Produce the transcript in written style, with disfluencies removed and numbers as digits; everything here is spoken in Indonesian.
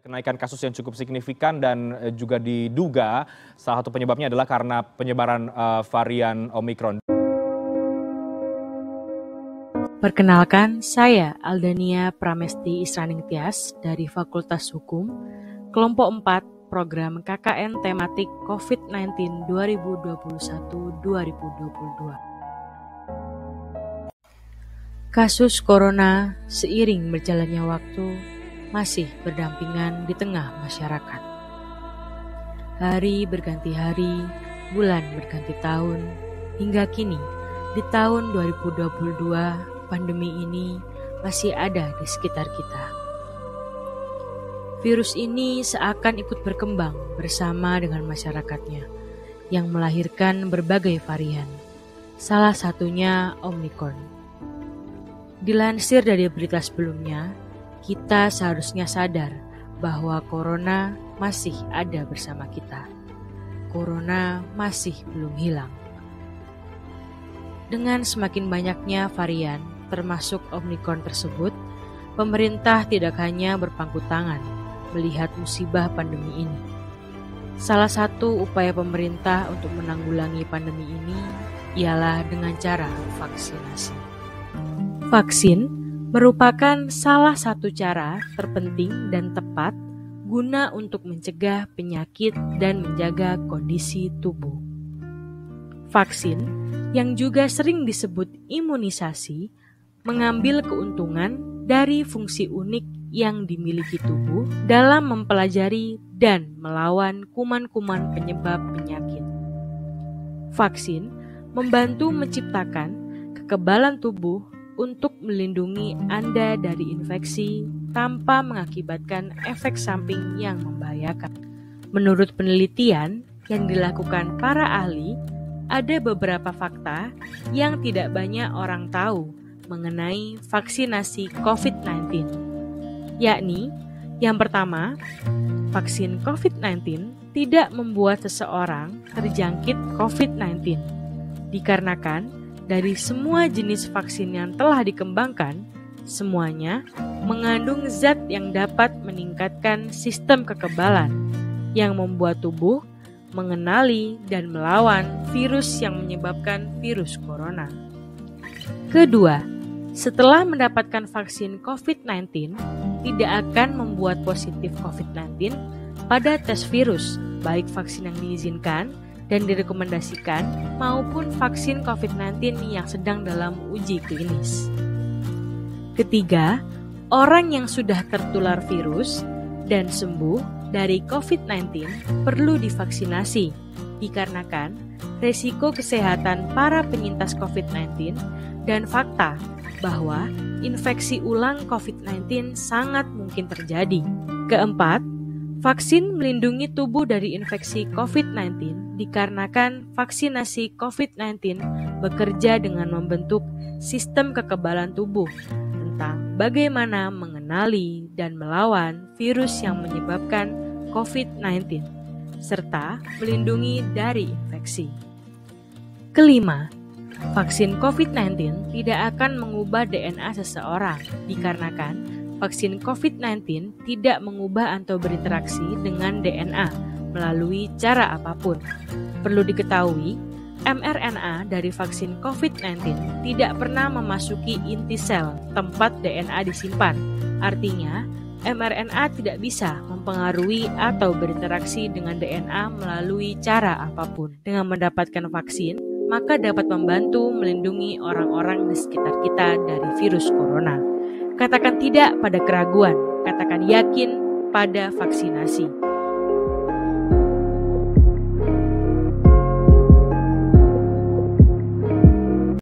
Kenaikan kasus yang cukup signifikan dan juga diduga salah satu penyebabnya adalah karena penyebaran varian Omikron. Perkenalkan, saya Aldania Pramesti Israning Tias dari Fakultas Hukum, Kelompok 4, Program KKN Tematik COVID-19 2021-2022. Kasus corona seiring berjalannya waktu masih berdampingan di tengah masyarakat. Hari berganti hari, bulan berganti tahun, hingga kini di tahun 2022 pandemi ini masih ada di sekitar kita. Virus ini seakan ikut berkembang bersama dengan masyarakatnya yang melahirkan berbagai varian, salah satunya Omikron. Dilansir dari berita sebelumnya, kita seharusnya sadar bahwa corona masih ada bersama kita. Corona masih belum hilang. Dengan semakin banyaknya varian, termasuk Omikron tersebut, pemerintah tidak hanya berpangku tangan melihat musibah pandemi ini. Salah satu upaya pemerintah untuk menanggulangi pandemi ini ialah dengan cara vaksinasi. Vaksin merupakan salah satu cara terpenting dan tepat guna untuk mencegah penyakit dan menjaga kondisi tubuh. Vaksin, yang juga sering disebut imunisasi, mengambil keuntungan dari fungsi unik yang dimiliki tubuh dalam mempelajari dan melawan kuman-kuman penyebab penyakit. Vaksin membantu menciptakan kekebalan tubuh untuk melindungi Anda dari infeksi tanpa mengakibatkan efek samping yang membahayakan. Menurut penelitian yang dilakukan para ahli, ada beberapa fakta yang tidak banyak orang tahu mengenai vaksinasi COVID-19, yakni yang pertama, vaksin COVID-19 tidak membuat seseorang terjangkit COVID-19, dikarenakan dari semua jenis vaksin yang telah dikembangkan, semuanya mengandung zat yang dapat meningkatkan sistem kekebalan yang membuat tubuh mengenali dan melawan virus yang menyebabkan virus corona. Kedua, setelah mendapatkan vaksin COVID-19, tidak akan membuat positif COVID-19 pada tes virus, baik vaksin yang diizinkan dan direkomendasikan maupun vaksin COVID-19 yang sedang dalam uji klinis. Ketiga, orang yang sudah tertular virus dan sembuh dari COVID-19 perlu divaksinasi, dikarenakan resiko kesehatan para penyintas COVID-19 dan fakta bahwa infeksi ulang COVID-19 sangat mungkin terjadi. Keempat, vaksin melindungi tubuh dari infeksi COVID-19 dikarenakan vaksinasi COVID-19 bekerja dengan membentuk sistem kekebalan tubuh tentang bagaimana mengenali dan melawan virus yang menyebabkan COVID-19, serta melindungi dari infeksi. Kelima, vaksin COVID-19 tidak akan mengubah DNA seseorang dikarenakan vaksin COVID-19 tidak mengubah atau berinteraksi dengan DNA melalui cara apapun. Perlu diketahui, mRNA dari vaksin COVID-19 tidak pernah memasuki inti sel tempat DNA disimpan. Artinya, mRNA tidak bisa mempengaruhi atau berinteraksi dengan DNA melalui cara apapun. Dengan mendapatkan vaksin, maka dapat membantu melindungi orang-orang di sekitar kita dari virus corona. Katakan tidak pada keraguan, katakan yakin pada vaksinasi.